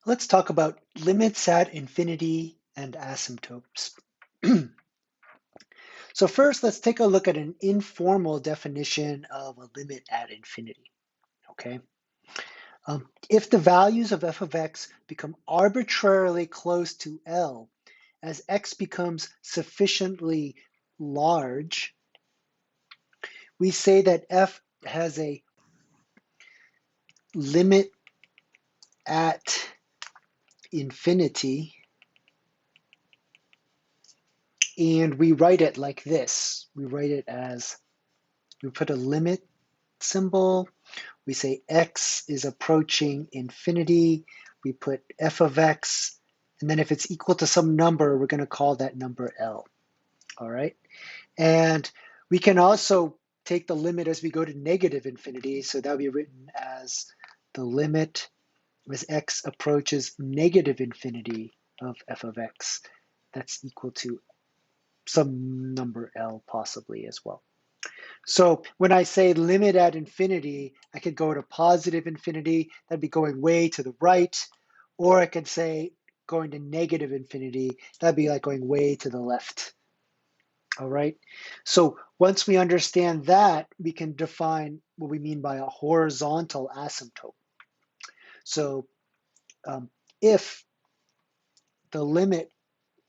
Let's talk about limits at infinity and asymptotes. So first, let's take a look at an informal definition of a limit at infinity, okay? If the values of f of x become arbitrarily close to L, as x becomes sufficiently large, we say that f has a limit at infinity, and we write it like this. We write it as, we put a limit symbol, we say x is approaching infinity, we put f of x, and then if it's equal to some number, we're going to call that number L. All right. And we can also take the limit as we go to negative infinity. So that would be written as the limit as x approaches negative infinity of f of x. That's equal to some number L possibly as well. So when I say limit at infinity, I could go to positive infinity, that'd be going way to the right, or I could say going to negative infinity, that'd be like going way to the left. All right. So once we understand that, we can define what we mean by a horizontal asymptote. So if the limit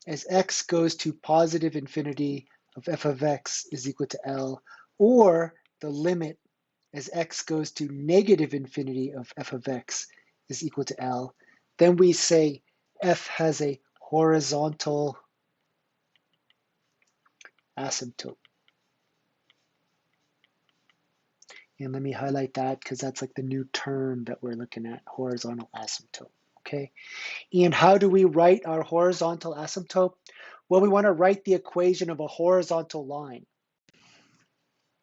as x goes to positive infinity of f of x is equal to L, or the limit as x goes to negative infinity of f of x is equal to L, then we say f has a horizontal asymptote. And let me highlight that because that's like the new term that we're looking at, horizontal asymptote, okay? And how do we write our horizontal asymptote? Well, we want to write the equation of a horizontal line.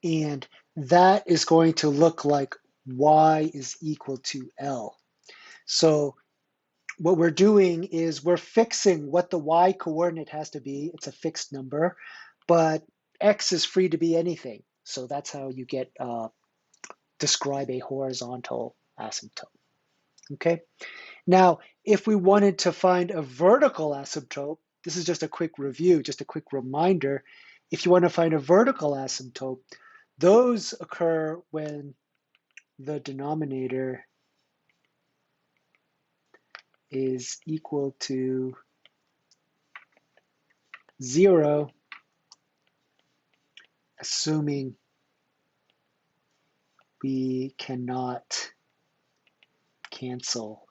And that is going to look like y is equal to L. So what we're doing is we're fixing what the y coordinate has to be. It's a fixed number, but x is free to be anything. So that's how you get describe a horizontal asymptote. Okay. Now, if we wanted to find a vertical asymptote, this is just a quick review, just a quick reminder. If you want to find a vertical asymptote, those occur when the denominator is equal to 0, assuming we cannot cancel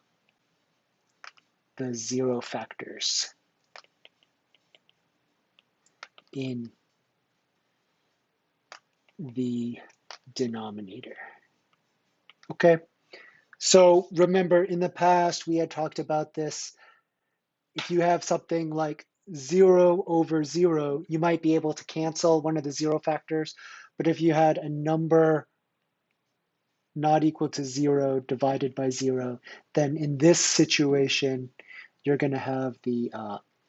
the 0 factors in the denominator. Okay, so remember in the past we had talked about this. If you have something like 0 over 0, you might be able to cancel one of the 0 factors. But if you had a number not equal to 0 divided by 0, then in this situation, you're going to have the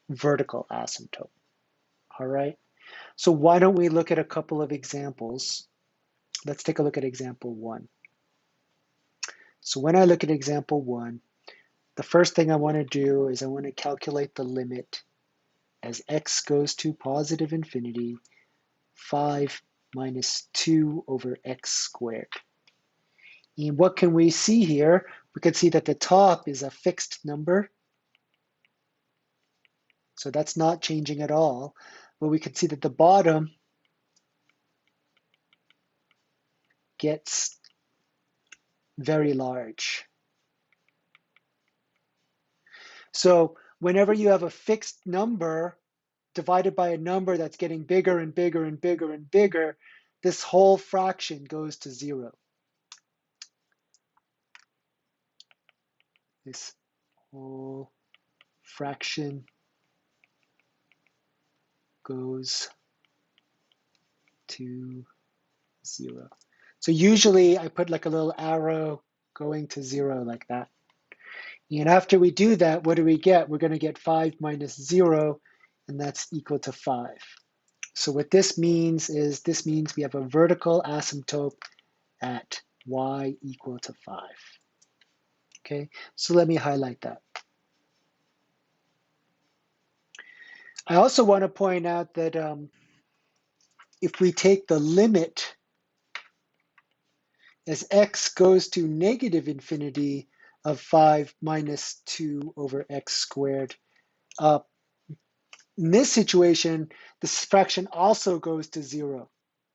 vertical asymptote. All right. So why don't we look at a couple of examples? Let's take a look at example 1. So when I look at example 1, the first thing I want to do is I want to calculate the limit as x goes to positive infinity, 5 minus 2 over x squared. And what can we see here? We can see that the top is a fixed number. So that's not changing at all. But we can see that the bottom gets very large. So whenever you have a fixed number divided by a number that's getting bigger and bigger and bigger and bigger, this whole fraction goes to 0. This whole fraction goes to 0. So usually I put like a little arrow going to 0 like that. And after we do that, what do we get? We're going to get 5 minus 0, and that's equal to 5. So what this means is this means we have a vertical asymptote at y equal to 5. Okay, so let me highlight that. I also want to point out that if we take the limit as x goes to negative infinity of 5 minus 2 over x squared, uh, in this situation, this fraction also goes to 0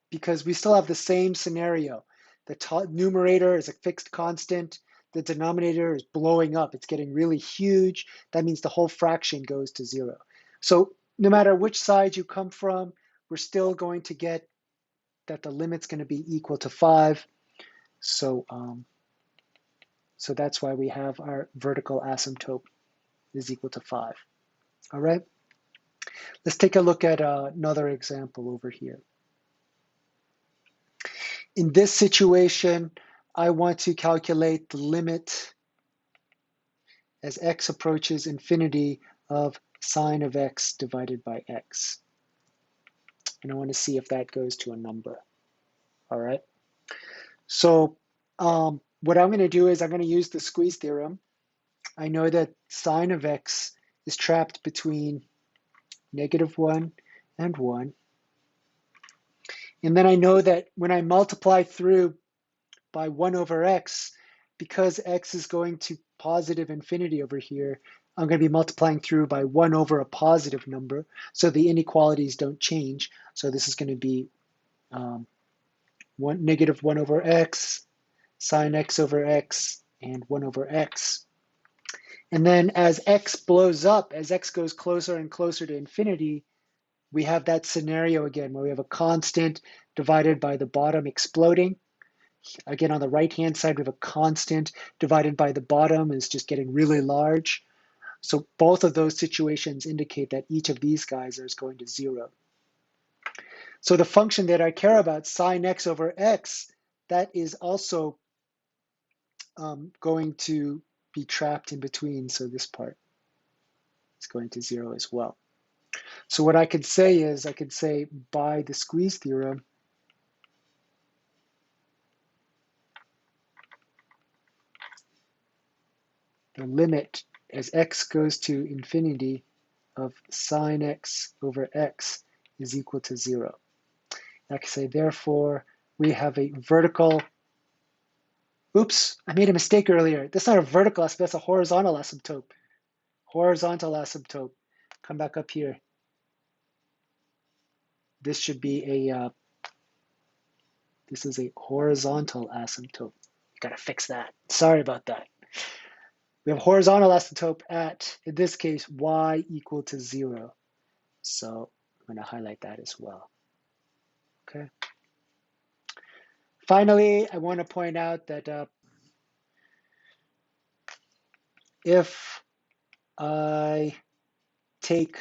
because we still have the same scenario. The numerator is a fixed constant. The denominator is blowing up. It's getting really huge. That means the whole fraction goes to 0. So no matter which side you come from, we're still going to get that the limit's going to be equal to 5. So, so that's why we have our vertical asymptote is equal to 5. All right. Let's take a look at another example over here. In this situation, I want to calculate the limit as x approaches infinity of sine of x divided by x. And I want to see if that goes to a number. All right. So what I'm going to do is I'm going to use the squeeze theorem. I know that sine of x is trapped between -1 and 1. And then I know that when I multiply through by 1 over x, because x is going to positive infinity over here, I'm going to be multiplying through by 1 over a positive number, so the inequalities don't change. So this is going to be -1 over x, sine x over x, and 1 over x. And then as x blows up, as x goes closer and closer to infinity, we have that scenario again where we have a constant divided by the bottom exploding. Again, on the right-hand side, we have a constant divided by the bottom is just getting really large. So both of those situations indicate that each of these guys is going to 0. So the function that I care about, sine x over x, that is also going to be trapped in between. So this part is going to 0 as well. So what I could say is, I could say by the squeeze theorem, the limit as x goes to infinity of sine x over x is equal to 0. I can say, therefore, we have a vertical, oops, I made a mistake earlier. That's not a vertical asymptote, that's a horizontal asymptote. Horizontal asymptote. Come back up here. This should be a, this is a horizontal asymptote. You gotta fix that. Sorry about that. We have horizontal asymptote at, in this case, y equal to 0. So I'm gonna highlight that as well. Okay. Finally, I want to point out that if I take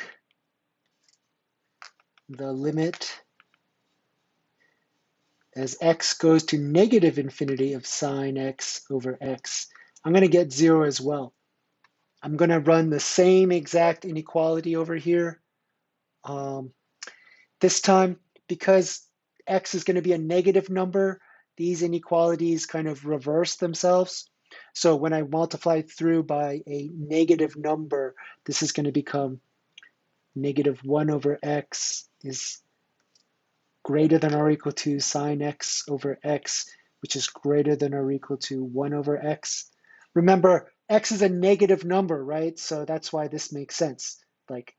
the limit as x goes to negative infinity of sine x over x, I'm going to get 0 as well. I'm going to run the same exact inequality over here. This time, because x is going to be a negative number, these inequalities kind of reverse themselves. So when I multiply through by a negative number, this is going to become -1 over x is greater than or equal to sine x over x, which is greater than or equal to 1 over x. Remember, x is a negative number, right? So that's why this makes sense. Like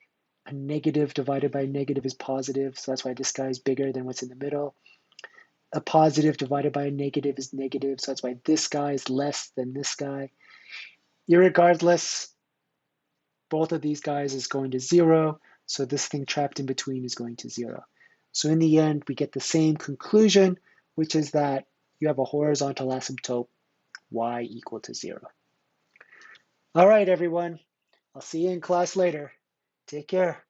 a negative divided by a negative is positive, so that's why this guy is bigger than what's in the middle. A positive divided by a negative is negative, so that's why this guy is less than this guy. Irregardless, both of these guys is going to 0, so this thing trapped in between is going to 0. So in the end, we get the same conclusion, which is that you have a horizontal asymptote, y equal to 0. All right, everyone. I'll see you in class later. Take care.